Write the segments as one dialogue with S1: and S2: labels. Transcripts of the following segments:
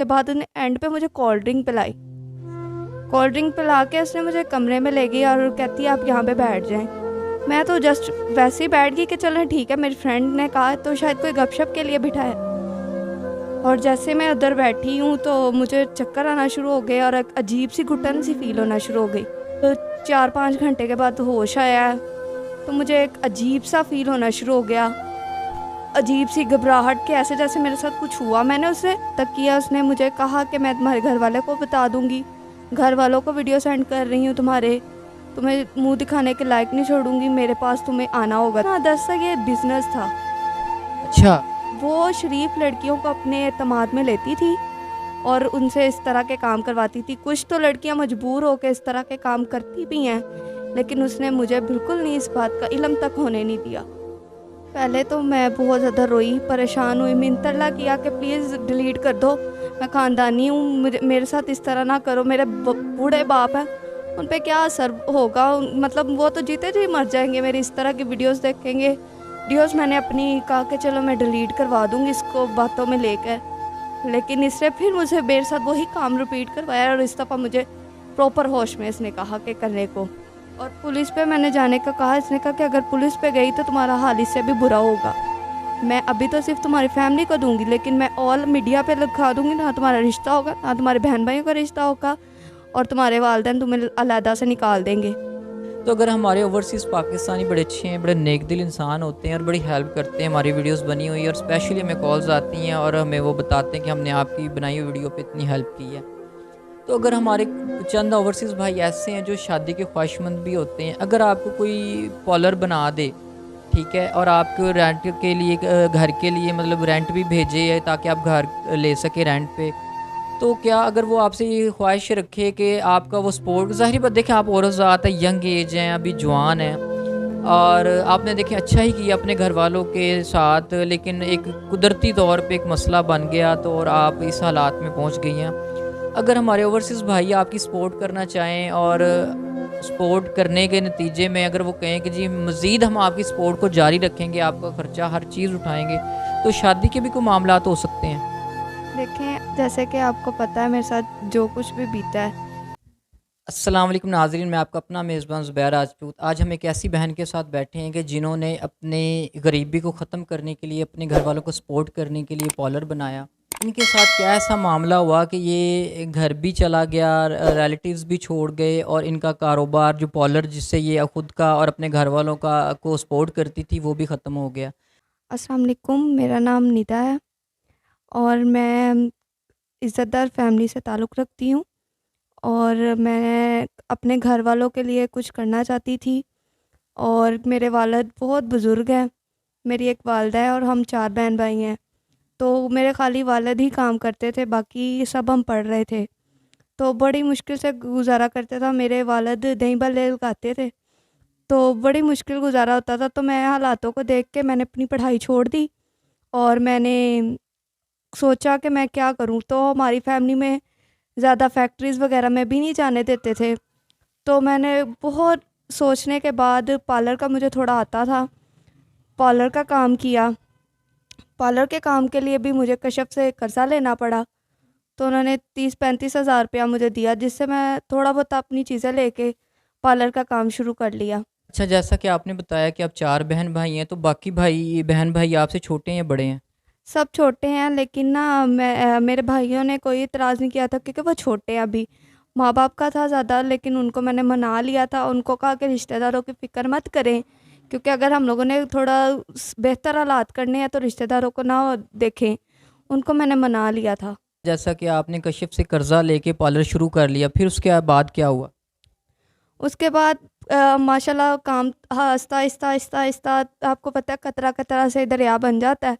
S1: के बाद उसने एंड पे मुझे कोल्ड ड्रिंक पिलाई। कोल्ड ड्रिंक पिला के उसने मुझे कमरे में ले गई और कहती है आप यहाँ पे बैठ जाएं। मैं तो जस्ट वैसे ही बैठ गई कि चलो ठीक है, मेरी फ्रेंड ने कहा तो शायद कोई गपशप के लिए बिठाया। और जैसे मैं उधर बैठी हूँ तो मुझे चक्कर आना शुरू हो गए और एक अजीब सी घुटन सी फील होना शुरू हो गई। तो 4-5 घंटे के बाद होश आया तो मुझे एक अजीब सा फील होना शुरू हो गया, अजीब सी घबराहट के ऐसे जैसे मेरे साथ कुछ हुआ। मैंने उससे तक किया, उसने मुझे कहा कि मैं तुम्हारे घर वाले को बता दूंगी, घर वालों को वीडियो सेंड कर रही हूँ तुम्हें मुंह दिखाने के लायक नहीं छोड़ूंगी, मेरे पास तुम्हें आना होगा। हाँ, दरअसल ये बिजनेस था।
S2: अच्छा।
S1: वो शरीफ लड़कियों को अपने एतमाद में लेती थी और उनसे इस तरह के काम करवाती थी। कुछ तो लड़कियां मजबूर होकर इस तरह के काम करती भी हैं, लेकिन उसने मुझे बिल्कुल नहीं इस बात का इल्म तक होने नहीं दिया। पहले तो मैं बहुत ज़्यादा रोई, परेशान हुई, मिन्नत किया कि प्लीज़ डिलीट कर दो, मैं ख़ानदानी हूँ, मेरे साथ इस तरह ना करो, मेरे बूढ़े बाप हैं, उन पे क्या असर होगा, मतलब वो तो जीते जी मर जाएंगे मेरी इस तरह की वीडियोस देखेंगे। वीडियोस मैंने अपनी कहा कि चलो मैं डिलीट करवा दूँगी इसको बातों में लेकर, लेकिन इसने फिर मुझे मेरे साथ वही काम रिपीट करवाया और इस दफ़ा मुझे प्रॉपर होश में इसने कहा कि करने को। और पुलिस पे मैंने जाने का कहा, इसने कहा कि अगर पुलिस पे गई तो तुम्हारा हाल इससे भी बुरा होगा। मैं अभी तो सिर्फ तुम्हारी फैमिली को दूंगी, लेकिन मैं ऑल मीडिया पे लिखा दूंगी, ना तुम्हारा रिश्ता होगा, ना तुम्हारे बहन भाइयों का रिश्ता होगा, और तुम्हारे वालिदैन तुम्हें अलहदा से निकाल देंगे।
S2: तो अगर हमारे ओवरसीज़ पाकिस्तानी बड़े अच्छे हैं, बड़े नेक दिल इंसान होते हैं और बड़ी हेल्प करते हैं, हमारी वीडियोस बनी हुई है और स्पेशली हमें कॉल्स आती हैं और हमें वो बताते हैं कि हमने आपकी बनाई हुई वीडियो पे इतनी हेल्प की है। तो अगर हमारे चंद ओवरसीज़ भाई ऐसे हैं जो शादी के ख्वाहिशमंद भी होते हैं, अगर आपको कोई पॉलर बना दे, ठीक है, और आपको रेंट के लिए घर के लिए मतलब रेंट भी भेजे ताकि आप घर ले सकें रेंट पे, तो क्या अगर वो आपसे ये ख्वाहिश रखे कि आपका वो सपोर्ट, ज़ाहिर बात देखें आप औरत ज़ात है, यंग एज हैं, अभी जवान हैं और आपने देखें अच्छा ही किया अपने घर वालों के साथ, लेकिन एक कुदरती तौर पे एक मसला बन गया तो और आप इस हालात में पहुंच गई हैं। अगर हमारे ओवरसीज़ भाई आपकी सपोर्ट करना चाहें और सपोर्ट करने के नतीजे में अगर वो कहें कि जी मज़ीद हम आपकी सपोर्ट को जारी रखेंगे, आपका ख़र्चा हर चीज़ उठाएँगे, तो शादी के भी कोई मामलात हो सकते हैं?
S1: देखें, जैसे कि आपको पता है मेरे साथ जो कुछ भी बीता है।
S2: अस्सलाम वालेकुम नाज़रीन, मैं आपका अपना मेज़बान ज़ुबैर राजपूत। आज हम एक ऐसी बहन के साथ बैठे हैं कि जिन्होंने अपने गरीबी को ख़त्म करने के लिए, अपने घर वालों को सपोर्ट करने के लिए पॉलर बनाया। इनके साथ क्या ऐसा मामला हुआ कि ये घर भी चला गया, रिलेटिव्स भी छोड़ गए और इनका कारोबार जो पॉलर जिससे ये ख़ुद का और अपने घर वालों का को सपोर्ट करती थी वो भी ख़त्म हो गया।
S1: अस्सलाम वालेकुम, मेरा नाम निदा है और मैं इज़्ज़तदार फैमिली से ताल्लुक़ रखती हूँ और मैं अपने घर वालों के लिए कुछ करना चाहती थी। और मेरे वालिद बहुत बुज़ुर्ग हैं, मेरी एक वालिदा है और हम 4 बहन-भाई हैं। तो मेरे खाली वालिद ही काम करते थे, बाकी सब हम पढ़ रहे थे। तो बड़ी मुश्किल से गुज़ारा करते था, मेरे वालिद दही भल्ले लगाते थे, तो बड़ी मुश्किल गुज़ारा होता था। तो मैं हालातों को देख के मैंने अपनी पढ़ाई छोड़ दी और मैंने सोचा कि मैं क्या करूँ? तो हमारी फ़ैमिली में ज़्यादा फैक्ट्रीज़ वग़ैरह में भी नहीं जाने देते थे। तो मैंने बहुत सोचने के बाद पार्लर का मुझे थोड़ा आता था, पार्लर का काम किया। पार्लर के काम के लिए भी मुझे कशफ से कर्ज़ा लेना पड़ा। तो उन्होंने 30-35 हज़ार रुपया मुझे दिया, जिससे मैं थोड़ा बहुत अपनी चीज़ें लेके पार्लर का काम शुरू कर लिया।
S2: अच्छा, जैसा कि आपने बताया कि आप 4 बहन-भाई हैं, तो बाकी बहन-भाई आपसे छोटे हैं या बड़े हैं?
S1: सब छोटे हैं, लेकिन ना मेरे भाइयों ने कोई इतराज़ नहीं किया था क्योंकि वो छोटे हैं अभी। माँ-बाप का था ज़्यादा, लेकिन उनको मैंने मना लिया था। उनको कहा कि रिश्तेदारों की फ़िक्र मत करें, क्योंकि अगर हम लोगों ने थोड़ा बेहतर हालात करने हैं तो रिश्तेदारों को ना देखें। उनको मैंने मना लिया था।
S2: जैसा कि आपने कशिश से कर्ज़ा लेके पार्लर शुरू कर लिया, फिर उसके बाद क्या हुआ?
S1: उसके बाद माशाल्लाह काम आहिस्ता-आहिस्ता आपको पता है कतरा-कतरा से दरिया बन जाता है।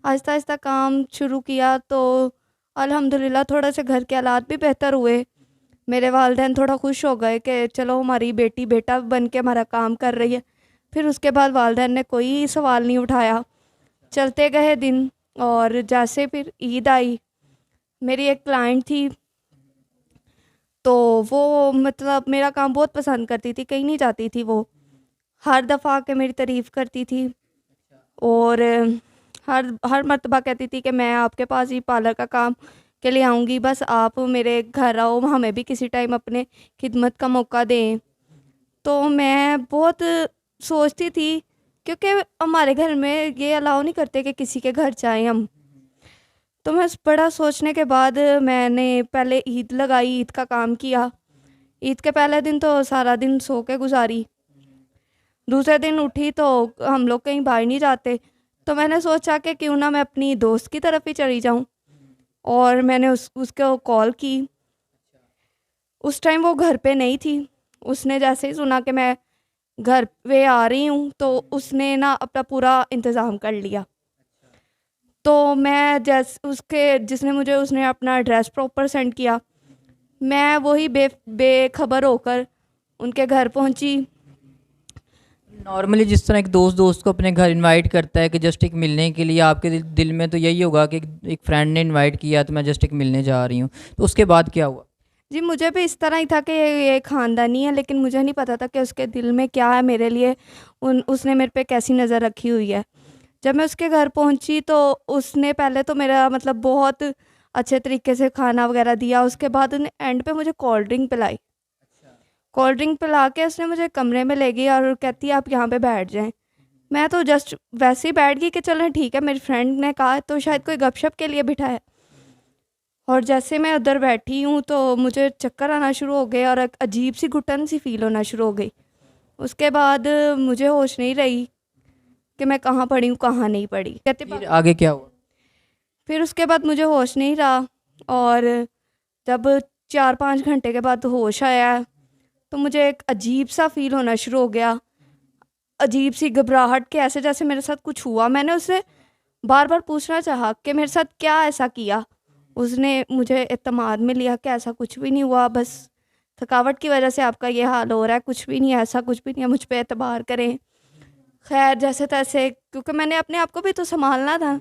S1: आहिस्ता-आहिस्ता काम शुरू किया तो अल्हम्दुलिल्लाह थोड़े से घर के हालात भी बेहतर हुए। मेरे वालिदैन थोड़ा खुश हो गए कि चलो हमारी बेटी बेटा बन के हमारा काम कर रही है। फिर उसके बाद वालिदैन ने कोई सवाल नहीं उठाया। चलते गए दिन और जैसे फिर ईद आई, मेरी एक क्लाइंट थी, तो वो मतलब मेरा काम बहुत पसंद करती थी, कहीं नहीं जाती थी वो। हर दफ़ा आके मेरी तारीफ़ करती थी और हर हर मर्तबा कहती थी कि मैं आपके पास ही पार्लर का काम के लिए आऊँगी, बस आप मेरे घर आओ, हमें भी किसी टाइम अपने खिदमत का मौका दें। तो मैं बहुत सोचती थी, क्योंकि हमारे घर में ये अलाउ नहीं करते कि किसी के घर जाएँ हम। तो मैं बड़ा सोचने के बाद मैंने पहले ईद लगाई, ईद का काम किया। ईद के पहले दिन तो सारा दिन सो के गुज़ारी। दूसरे दिन उठी तो हम लोग कहीं बाहर नहीं जाते, तो मैंने सोचा कि क्यों ना मैं अपनी दोस्त की तरफ ही चली जाऊँ, और मैंने उसको कॉल की। उस टाइम वो घर पे नहीं थी। उसने जैसे ही सुना कि मैं घर पे आ रही हूँ, तो उसने ना अपना पूरा इंतज़ाम कर लिया। तो मैं जिसने मुझे उसने अपना एड्रेस प्रॉपर सेंड किया। मैं वही बेखबर होकर उनके घर पहुँची।
S2: नॉर्मली जिस तरह एक दोस्त दोस्त को अपने घर इनवाइट करता है कि जस्ट एक मिलने के लिए, आपके दिल में तो यही होगा कि एक फ्रेंड ने इनवाइट किया तो मैं जस्ट एक मिलने जा रही हूँ। तो उसके बाद क्या हुआ?
S1: जी, मुझे भी इस तरह ही था कि ये ख़ानदानी है, लेकिन मुझे नहीं पता था कि उसके दिल में क्या है मेरे लिए, उसने मेरे पे कैसी नज़र रखी हुई है। जब मैं उसके घर पहुंची तो उसने पहले तो मेरा मतलब बहुत अच्छे तरीके से खाना वगैरह दिया। उसके बाद उन्हें एंड पे मुझे कोल्ड ड्रिंक पिलाई। कोल्ड ड्रिंक पिला के उसने मुझे कमरे में ले गई और कहती है आप यहाँ पे बैठ जाएं। मैं तो जस्ट वैसे ही बैठ गई कि चलें ठीक है, मेरी फ्रेंड ने कहा तो शायद कोई गपशप के लिए बिठाया। और जैसे मैं उधर बैठी हूँ तो मुझे चक्कर आना शुरू हो गए और एक अजीब सी घुटन सी फील होना शुरू हो गई। उसके बाद मुझे होश नहीं रही कि मैं कहाँ पड़ी हूँ कहाँ नहीं पड़ी। कहते
S2: फिर आगे क्या हुआ?
S1: फिर उसके बाद मुझे होश नहीं रहा, और जब 4-5 घंटे के बाद होश आया तो मुझे एक अजीब सा फील होना शुरू हो गया। अजीब सी घबराहट के ऐसे जैसे मेरे साथ कुछ हुआ। मैंने उससे बार बार पूछना चाहा कि मेरे साथ क्या ऐसा किया। उसने मुझे एतमाद में लिया कि ऐसा कुछ भी नहीं हुआ, बस थकावट की वजह से आपका ये हाल हो रहा है, कुछ भी नहीं है, ऐसा कुछ भी नहीं है, मुझ पे एतबार करें। खैर जैसे तैसे, क्योंकि मैंने अपने आप को भी तो संभालना था,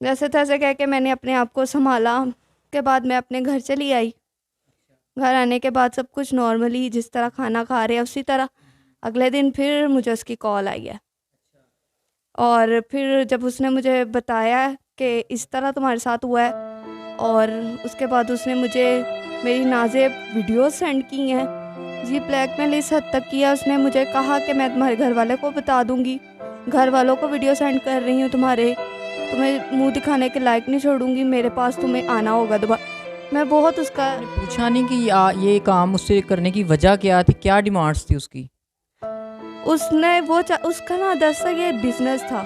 S1: जैसे तैसे कह के मैंने अपने आप को संभाला। के बाद मैं अपने घर चली आई। घर आने के बाद सब कुछ नॉर्मली जिस तरह खाना खा रहे हैं उसी तरह अगले दिन फिर मुझे उसकी कॉल आई है। और फिर जब उसने मुझे बताया कि इस तरह तुम्हारे साथ हुआ है, और उसके बाद उसने मुझे मेरी नाज़ेब वीडियोस सेंड की हैं। जी, ब्लैकमेल इस हद तक किया। उसने मुझे कहा कि मैं तुम्हारे घर वाले को बता दूंगी, घर वालों को वीडियो सेंड कर रही हूँ तुम्हारे, तुम्हें मुंह दिखाने के लायक नहीं छोड़ूंगी, मेरे पास तुम्हें आना होगा दोबारा। मैं बहुत उसका
S2: आपने पूछा नहीं कि ये काम उससे करने की वजह क्या थी, क्या डिमांड्स थी उसकी?
S1: उसने उसका ना दरअसल ये बिजनेस था।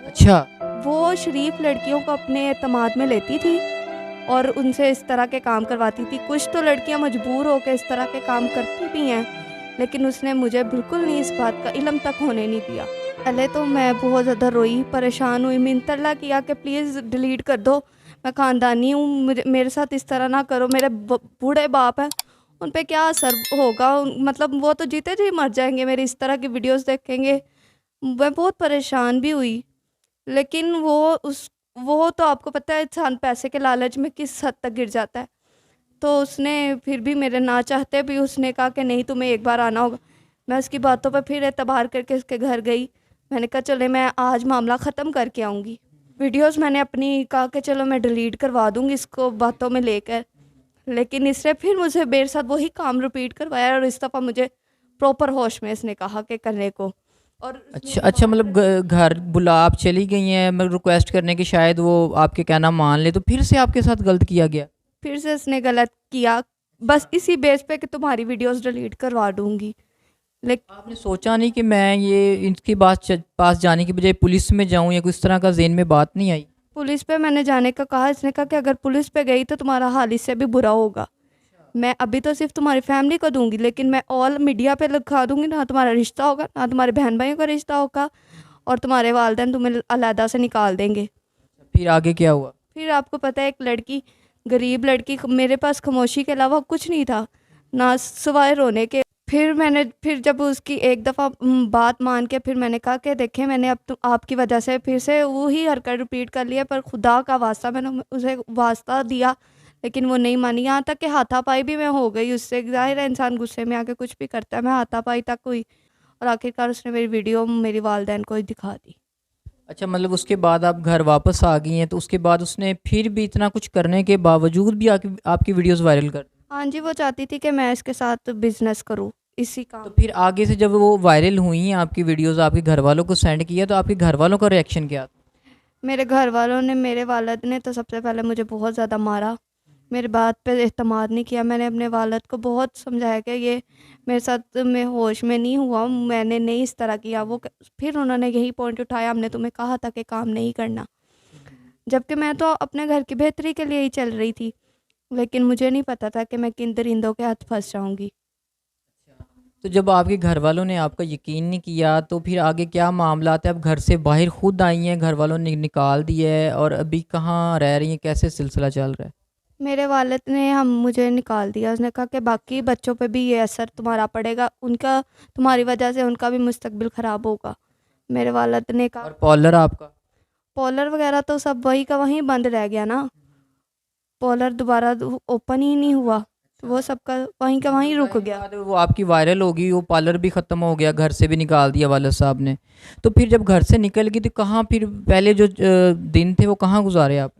S2: अच्छा।
S1: वो शरीफ लड़कियों को अपने एतमाद में लेती थी और उनसे इस तरह के काम करवाती थी। कुछ तो लड़कियां मजबूर होकर इस तरह के काम करती भी हैं, लेकिन उसने मुझे बिल्कुल नहीं इस बात का इल्म तक होने नहीं दिया। पहले तो मैं बहुत ज़्यादा रोई, परेशान हुई, मिन्नत किया कि प्लीज़ डिलीट कर दो, मैं ख़ानदानी हूँ, मुझे मेरे साथ इस तरह ना करो, मेरे बूढ़े बाप हैं, उन पे क्या असर होगा, मतलब वो तो जीते जी मर जाएंगे मेरी इस तरह की वीडियोस देखेंगे। मैं बहुत परेशान भी हुई, लेकिन वो तो आपको पता है इंसान पैसे के लालच में किस हद तक गिर जाता है। तो उसने फिर भी मेरे ना चाहते भी उसने कहा कि नहीं तुम्हें एक बार आना होगा। मैं उसकी बातों पर फिर एतबार करके उसके घर गई। मैंने कहा चले मैं आज मामला ख़त्म करके आऊँगी। वीडियोस मैंने अपनी कहा कि चलो मैं डिलीट करवा दूँगी इसको बातों में लेकर, लेकिन इसने फिर मुझे मेरे साथ वही काम रिपीट करवाया, और इस दफ़ा मुझे प्रॉपर होश में इसने कहा कि करने को। और उसने
S2: अच्छा अच्छा, मतलब घर बुला आप चली गई हैं, मतलब रिक्वेस्ट करने की शायद वो आपके कहना मान ले, तो फिर से आपके साथ गलत किया गया?
S1: फिर से इसने गलत किया, बस इसी बेस पे कि तुम्हारी वीडियोस डिलीट करवा दूँगी। लेकिन
S2: आपने सोचा नहीं कि मैं ये इनके पास जाने की बजाय पुलिस में जाऊं, या कुछ तरह का ज़हन में बात नहीं आई?
S1: पुलिस पे मैंने जाने का कहा। इसने कहा कि अगर पुलिस पे गई तो तुम्हारा हाल इससे भी बुरा होगा। मैं अभी तो सिर्फ तुम्हारी फैमिली को दूंगी, लेकिन मैं ऑल मीडिया पे लिखा दूंगी, ना तुम्हारा रिश्ता होगा ना तुम्हारे बहन भाइयों का रिश्ता होगा, और तुम्हारे वालिदैन तुम्हें अलहदा से निकाल देंगे।
S2: फिर आगे क्या हुआ?
S1: फिर आपको पता है एक लड़की, गरीब लड़की, मेरे पास खामोशी के अलावा कुछ नहीं था ना सिवाय रोने के। फिर जब उसकी एक दफ़ा बात मान के फिर मैंने कहा कि देखें मैंने अब तो आपकी वजह से फिर से वही हरकत रिपीट कर लिया, पर खुदा का वास्ता मैंने उसे वास्ता दिया, लेकिन वो नहीं मानी। यहाँ तक कि हाथापाई भी मैं हो गई उससे। ज़ाहिर है इंसान गुस्से में आके कुछ भी करता है, मैं हाथापाई तक हुई, और आखिरकार उसने मेरी वीडियो मेरी वालदैन को ही दिखा दी।
S2: अच्छा, मतलब उसके बाद आप घर वापस आ गई हैं, तो उसके बाद उसने फिर भी इतना कुछ करने के बावजूद भी आपकी आपकी वीडियोज़ वायरल कर दी।
S1: हाँ जी, वो चाहती थी कि मैं इसके साथ बिज़नेस करूँ, इसी
S2: तो
S1: काम
S2: फिर आगे से जब वो वायरल हुई हैं आपकी वीडियोज़, आपके घरवालों को सेंड किया, तो आपके घरवालों का रिएक्शन क्या था?
S1: मेरे घरवालों ने, मेरे वालिद ने तो सबसे पहले मुझे बहुत ज़्यादा मारा। मेरी बात पे एतमाद नहीं किया। मैंने अपने वालिद को बहुत समझाया कि ये मेरे साथ मैं होश में नहीं हुआ, मैंने नहीं इस तरह किया। फिर उन्होंने यही पॉइंट उठाया, हमने तुम्हें कहा था कि काम नहीं करना। जबकि मैं तो अपने घर की बेहतरी के लिए ही चल रही थी, लेकिन मुझे नहीं पता था कि मैं किन दरिंदों के हाथ फँस जाऊँगी।
S2: तो जब आपके घरवालों ने आपका यकीन नहीं किया, तो फिर आगे क्या मामलात है? आप घर से बाहर खुद आई हैं, घरवालों ने निकाल दिया है, और अभी कहाँ रह रही हैं? कैसे सिलसिला चल रहा है?
S1: मेरे वालिद ने हम मुझे निकाल दिया। उसने कहा कि बाकी बच्चों पे भी ये असर तुम्हारा पड़ेगा, उनका तुम्हारी वजह से उनका भी मुस्तकबिल ख़राब होगा। मेरे वालिद ने कहा
S2: और पॉलर आपका?
S1: पॉलर वगैरह तो सब वहीं का वहीं बंद रह गया ना। पॉलर दोबारा ओपन ही नहीं हुआ, तो वो सबका वहीं का वहीं
S2: मतलब
S1: रुक
S2: ज़ाहिर
S1: गया।
S2: बात है, वो आपकी वायरल होगी, वो पार्लर भी ख़त्म हो गया, घर से भी निकाल दिया वालिद साहब ने। तो फिर जब घर से निकल गई, तो कहाँ फिर पहले जो दिन थे वो कहाँ गुज़ारे आप?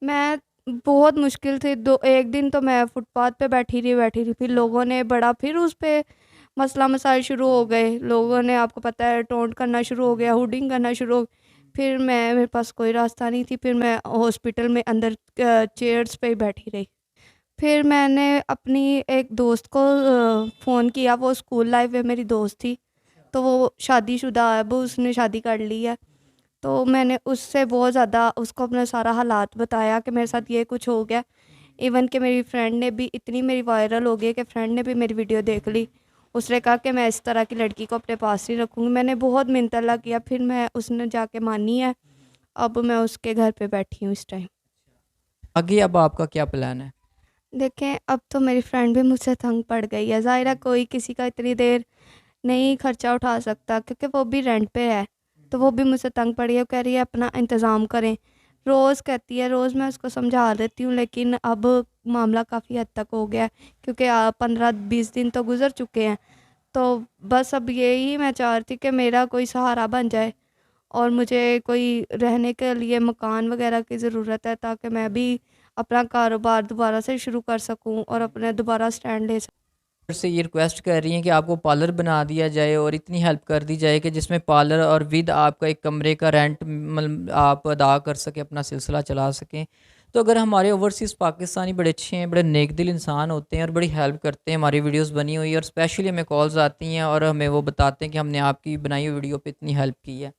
S1: मैं बहुत मुश्किल थी, दो एक दिन तो मैं फुटपाथ पे बैठी रही, फिर लोगों ने बड़ा फिर उस पे मसला मसाइल शुरू हो गए। लोगों ने, आपको पता है, टोंट करना शुरू हो गया, हुडिंग करना शुरू हो। फिर मेरे पास कोई रास्ता नहीं थी, फिर मैं हॉस्पिटल में अंदर चेयर्स पे ही बैठी रही। फिर मैंने अपनी एक दोस्त को फ़ोन किया, वो स्कूल लाइफ में मेरी दोस्त थी, तो वो शादीशुदा है, अब उसने शादी कर ली है। तो मैंने उससे बहुत ज़्यादा उसको अपना सारा हालात बताया कि मेरे साथ ये कुछ हो गया। इवन कि मेरी फ्रेंड ने भी, इतनी मेरी वायरल हो गई कि फ्रेंड ने भी मेरी वीडियो देख ली। उसने कहा कि मैं इस तरह की लड़की को अपने पास नहीं रखूँगी। मैंने बहुत मिन्नत किया, फिर मैं उसने जाके मानी है। अब मैं उसके घर पे बैठी हूँ इस टाइम।
S2: आगे अब आपका क्या प्लान है?
S1: देखें, अब तो मेरी फ्रेंड भी मुझसे तंग पड़ गई है। ज़ाहिर है कोई किसी का इतनी देर नहीं खर्चा उठा सकता, क्योंकि वो भी रेंट पे है। तो वो भी मुझसे तंग पड़ी है, वो कह रही है अपना इंतज़ाम करें। रोज़ कहती है, रोज़ मैं उसको समझा देती हूँ, लेकिन अब मामला काफ़ी हद तक हो गया है, क्योंकि 15-20 दिन तो गुज़र चुके हैं। तो बस अब यही मैं चाह रही थी कि मेरा कोई सहारा बन जाए, और मुझे कोई रहने के लिए मकान वगैरह की ज़रूरत है, ताकि मैं भी अपना कारोबार दोबारा से शुरू कर सकूँ और अपना दोबारा स्टैंड ले सकूँ।
S2: से ये रिक्वेस्ट कर रही हैं कि आपको पार्लर बना दिया जाए, और इतनी हेल्प कर दी जाए कि जिसमें पार्लर और विद आपका एक कमरे का रेंट मतलब आप अदा कर सकें, अपना सिलसिला चला सकें। तो अगर हमारे ओवरसीज़ पाकिस्तानी बड़े अच्छे हैं, बड़े नेक दिल इंसान होते हैं और बड़ी हेल्प करते हैं, हमारी वीडियोस बनी हुई है और स्पेशली हमें कॉल्स आती हैं और हमें वो बताते हैं कि हमने आपकी बनाई हुई वीडियो पे इतनी हेल्प की है।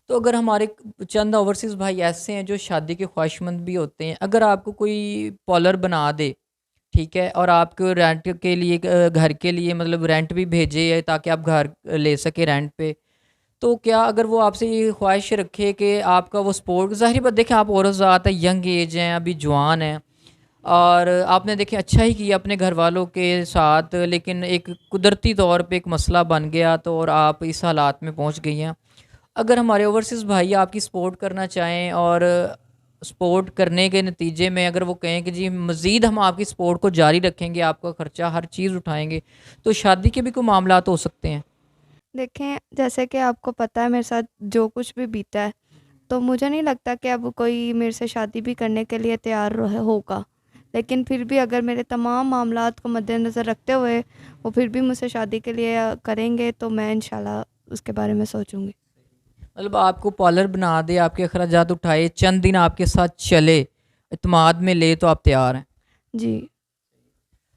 S2: तो अगर हमारे चंद ओवरसीज़ भाई ऐसे हैं जो शादी के ख्वाहिशमंद भी होते हैं, अगर आपको कोई पार्लर बना दे, ठीक है, और आपको रेंट के लिए घर के लिए मतलब रेंट भी भेजे ताकि आप घर ले सकें रेंट पे। तो क्या अगर वो आपसे ये ख्वाहिश रखे कि आपका वो सपोर्ट, ज़ाहिर बात देखें आप औरत ज़ात है, यंग एज हैं, अभी जवान हैं, और आपने देखें अच्छा ही किया अपने घर वालों के साथ, लेकिन एक कुदरती तौर पे एक मसला बन गया, तो और आप इस हालात में पहुंच गई हैं। अगर हमारे ओवरसीज़ भाई आपकी सपोर्ट करना चाहें, और सपोर्ट करने के नतीजे में अगर वो कहें कि जी मज़ीद हम आपकी सपोर्ट को जारी रखेंगे, आपका ख़र्चा हर चीज़ उठाएँगे, तो शादी के भी कोई मामलात हो सकते हैं।
S1: देखें, जैसे कि आपको पता है मेरे साथ जो कुछ भी बीता है, तो मुझे नहीं लगता कि अब कोई मेरे से शादी भी करने के लिए तैयार होगा। लेकिन फिर भी अगर मेरे तमाम मामलात को मद्देनज़र रखते हुए वो फिर भी मुझसे शादी के लिए करेंगे, तो मैं इंशाल्लाह उसके बारे में सोचूँगी।
S2: मतलब आपको पार्लर बना दे, आपके अखराजात उठाए, चंद दिन आपके साथ चले, इत्मीनान में ले, तो आप तैयार हैं।
S1: जी।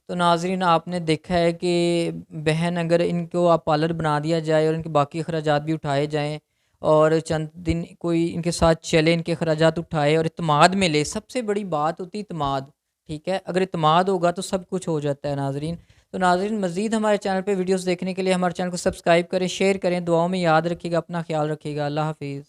S2: तो नाज़रीन आपने देखा है कि बहन अगर इनको आप पार्लर बना दिया जाए और इनके बाकी अखराजात भी उठाए जाएँ, और चंद दिन कोई इनके साथ चले, इनके अखराजात उठाए और इत्मीनान में ले, सबसे बड़ी बात होती है इत्मीनान, ठीक है? अगर इत्मीनान होगा तो सब कुछ हो जाता है नाज़रीन। तो नाज़रीन मज़ीद हमारे चैनल पे वीडियोज़ देखने के लिए हमारे चैनल को सब्सक्राइब करें, शेयर करें, दुआओं में याद रखिएगा, अपना ख़्याल रखिएगा। अल्लाह हाफ़िज़।